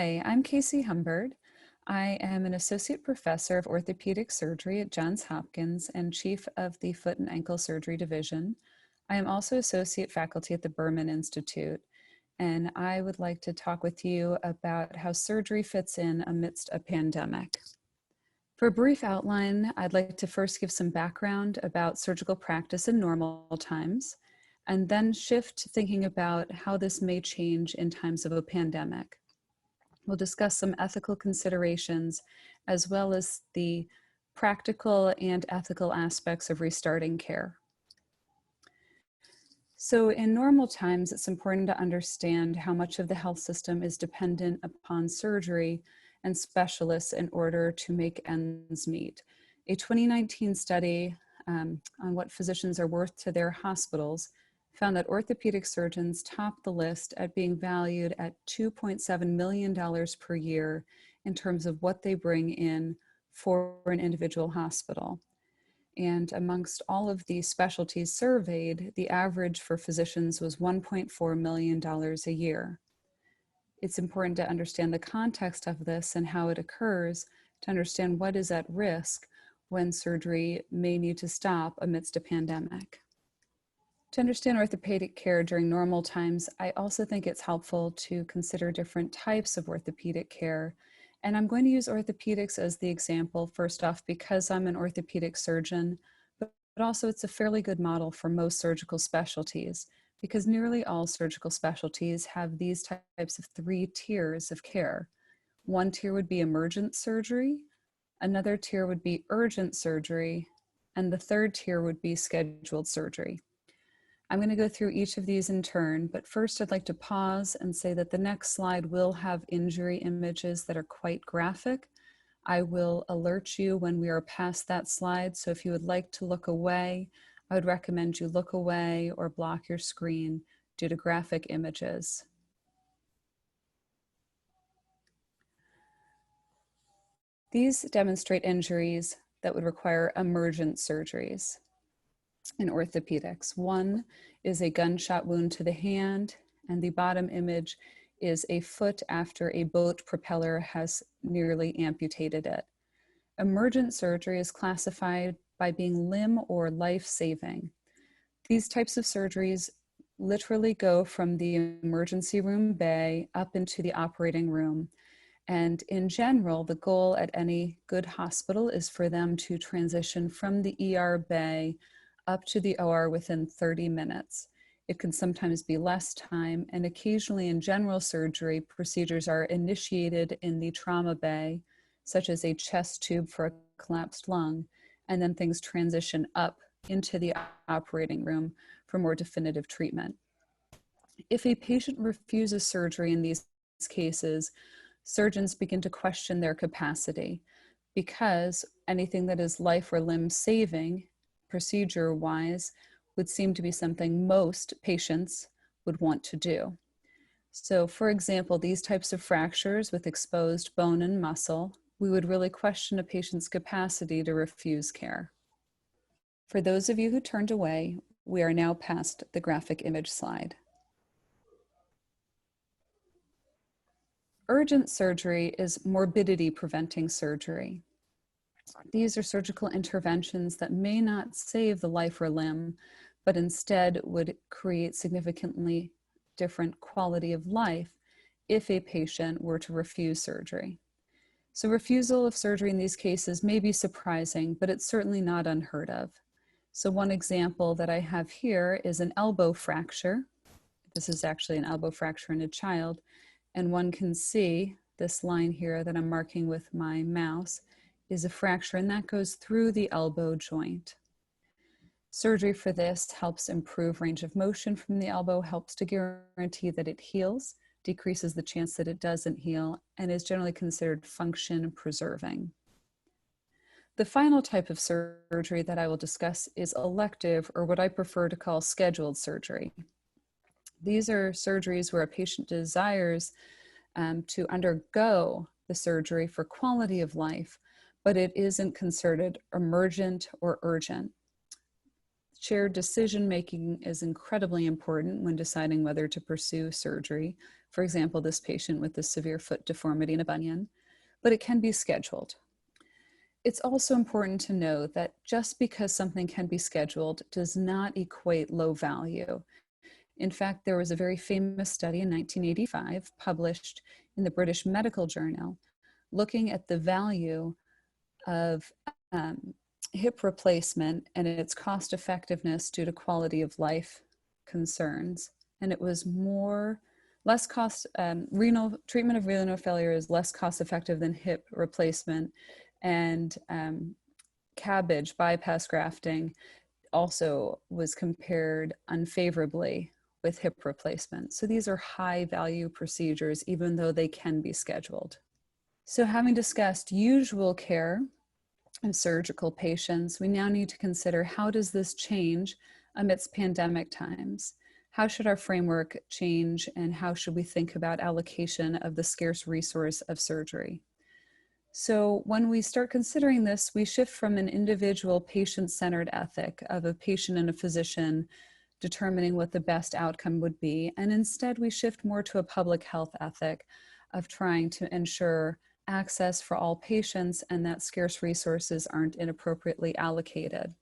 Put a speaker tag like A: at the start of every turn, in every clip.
A: Hi, I'm Casey Humbyrd. I am an associate professor of orthopedic surgery at Johns Hopkins and chief of the Foot and Ankle Surgery Division. I am also associate faculty at the Berman Institute, and I would like to talk with you about how surgery fits in amidst a pandemic. For a brief outline, I'd like to first give some background about surgical practice in normal times, and then shift thinking about how this may change in times of a pandemic. We'll discuss some ethical considerations as well as the practical and ethical aspects of restarting care. So in normal times, it's important to understand how much of the health system is dependent upon surgery and specialists in order to make ends meet. A 2019 study on what physicians are worth to their hospitals found that orthopedic surgeons topped the list at being valued at $2.7 million per year in terms of what they bring in for an individual hospital. And amongst all of the specialties surveyed, the average for physicians was $1.4 million a year. It's important to understand the context of this and how it occurs to understand what is at risk when surgery may need to stop amidst a pandemic. To understand orthopedic care during normal times, I also think it's helpful to consider different types of orthopedic care. And I'm going to use orthopedics as the example, first off, because I'm an orthopedic surgeon, but also it's a fairly good model for most surgical specialties, because nearly all surgical specialties have these types of 3 tiers of care. One tier would be emergent surgery, another tier would be urgent surgery, and the third tier would be scheduled surgery. I'm going to go through each of these in turn, but first I'd like to pause and say that the next slide will have injury images that are quite graphic. I will alert you when we are past that slide, so if you would like to look away, I would recommend you look away or block your screen due to graphic images. These demonstrate injuries that would require emergent surgeries in orthopedics. One is a gunshot wound to the hand, and the bottom image is a foot after a boat propeller has nearly amputated it. Emergent surgery is classified by being limb or life-saving. These types of surgeries literally go from the emergency room bay up into the operating room. And in general, the goal at any good hospital is for them to transition from the ER bay up to the OR within 30 minutes. It can sometimes be less time, and occasionally in general surgery, procedures are initiated in the trauma bay, such as a chest tube for a collapsed lung, and then things transition up into the operating room for more definitive treatment. If a patient refuses surgery in these cases, surgeons begin to question their capacity, because anything that is life or limb saving procedure-wise would seem to be something most patients would want to do. So for example, these types of fractures with exposed bone and muscle, we would really question a patient's capacity to refuse care. For those of you who turned away, we are now past the graphic image slide. Urgent surgery is morbidity preventing surgery. These are surgical interventions that may not save the life or limb, but instead would create significantly different quality of life if a patient were to refuse surgery. So refusal of surgery in these cases may be surprising, but it's certainly not unheard of. So one example that I have here is an elbow fracture. This is actually an elbow fracture in a child, and one can see this line here that I'm marking with my mouse is a fracture, and that goes through the elbow joint. Surgery for this helps improve range of motion from the elbow, helps to guarantee that it heals, decreases the chance that it doesn't heal, and is generally considered function preserving. The final type of surgery that I will discuss is elective, or what I prefer to call scheduled surgery. These are surgeries where a patient desires to undergo the surgery for quality of life, but it isn't considered emergent or urgent. Shared decision-making is incredibly important when deciding whether to pursue surgery. For example, this patient with a severe foot deformity and a bunion, but it can be scheduled. It's also important to know that just because something can be scheduled does not equate low value. In fact, there was a very famous study in 1985 published in the British Medical Journal looking at the value of hip replacement and its cost effectiveness due to quality of life concerns. And it was less cost, treatment of renal failure is less cost effective than hip replacement, and CABG, bypass grafting, also was compared unfavorably with hip replacement. So these are high value procedures, even though they can be scheduled. So having discussed usual care of surgical patients, we now need to consider, how does this change amidst pandemic times? How should our framework change, and how should we think about allocation of the scarce resource of surgery? So when we start considering this, we shift from an individual patient-centered ethic of a patient and a physician determining what the best outcome would be, and instead we shift more to a public health ethic of trying to ensure access for all patients and that scarce resources aren't inappropriately allocated.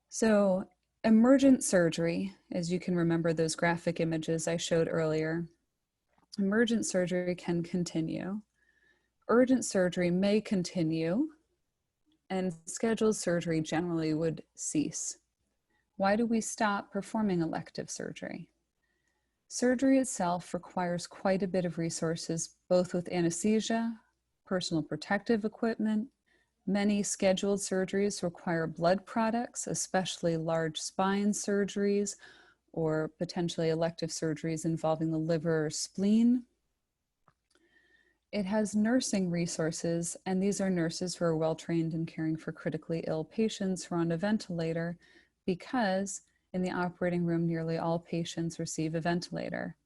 A: So emergent surgery, as you can remember those graphic images I showed earlier, emergent surgery can continue. Urgent surgery may continue, and scheduled surgery generally would cease. Why do we stop performing elective surgery? Surgery itself requires quite a bit of resources, both with anesthesia, personal protective equipment. Many scheduled surgeries require blood products, especially large spine surgeries or potentially elective surgeries involving the liver or spleen. It has nursing resources, and these are nurses who are well trained in caring for critically ill patients who are on a ventilator, because in the operating room, nearly all patients receive a ventilator.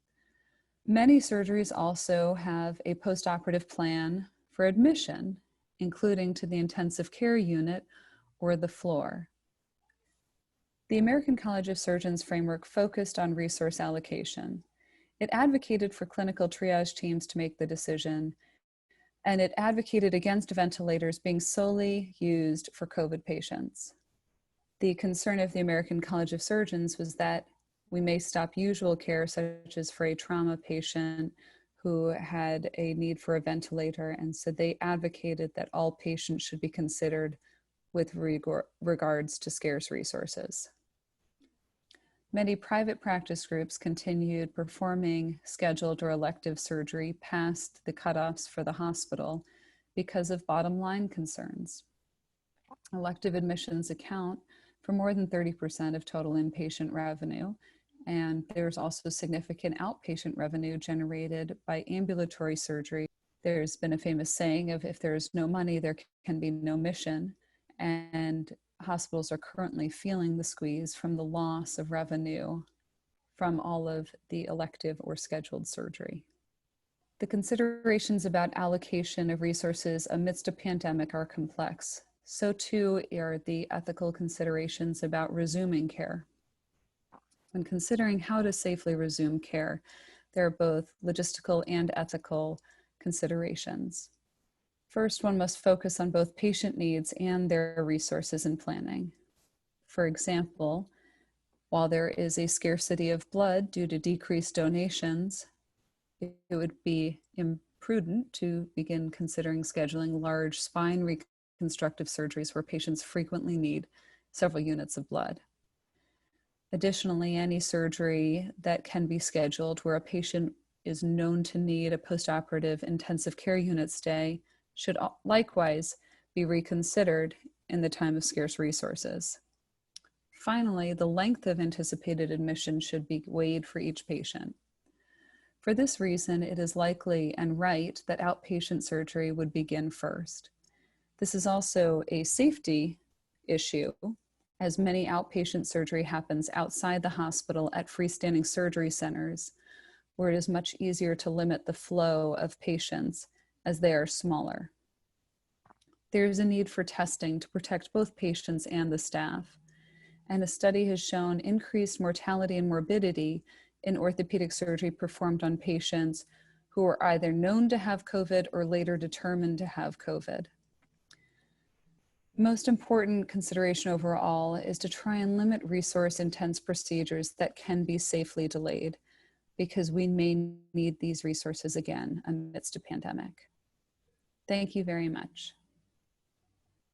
A: Many surgeries also have a postoperative plan for admission, including to the intensive care unit or the floor. The American College of Surgeons framework focused on resource allocation. It advocated for clinical triage teams to make the decision, and it advocated against ventilators being solely used for COVID patients. The concern of the American College of Surgeons was that we may stop usual care, such as for a trauma patient who had a need for a ventilator, and so they advocated that all patients should be considered with regards to scarce resources. Many private practice groups continued performing scheduled or elective surgery past the cutoffs for the hospital because of bottom line concerns. Elective admissions account for more than 30% of total inpatient revenue, and there's also significant outpatient revenue generated by ambulatory surgery. There's been a famous saying of, if there's no money, there can be no mission, and hospitals are currently feeling the squeeze from the loss of revenue from all of the elective or scheduled surgery. The considerations about allocation of resources amidst a pandemic are complex. So too are the ethical considerations about resuming care. When considering how to safely resume care, there are both logistical and ethical considerations. First, one must focus on both patient needs and their resources and planning. For example, while there is a scarcity of blood due to decreased donations, it would be imprudent to begin considering scheduling large spine reconstructive surgeries where patients frequently need several units of blood. Additionally, any surgery that can be scheduled where a patient is known to need a postoperative intensive care unit stay should likewise be reconsidered in the time of scarce resources. Finally, the length of anticipated admission should be weighed for each patient. For this reason, it is likely and right that outpatient surgery would begin first. This is also a safety issue, as many outpatient surgery happens outside the hospital at freestanding surgery centers, where it is much easier to limit the flow of patients as they are smaller. There is a need for testing to protect both patients and the staff. and a study has shown increased mortality and morbidity in orthopedic surgery performed on patients who were either known to have COVID or later determined to have COVID. Most important consideration overall is to try and limit resource-intense procedures that can be safely delayed, because we may need these resources again amidst a pandemic. Thank you very much.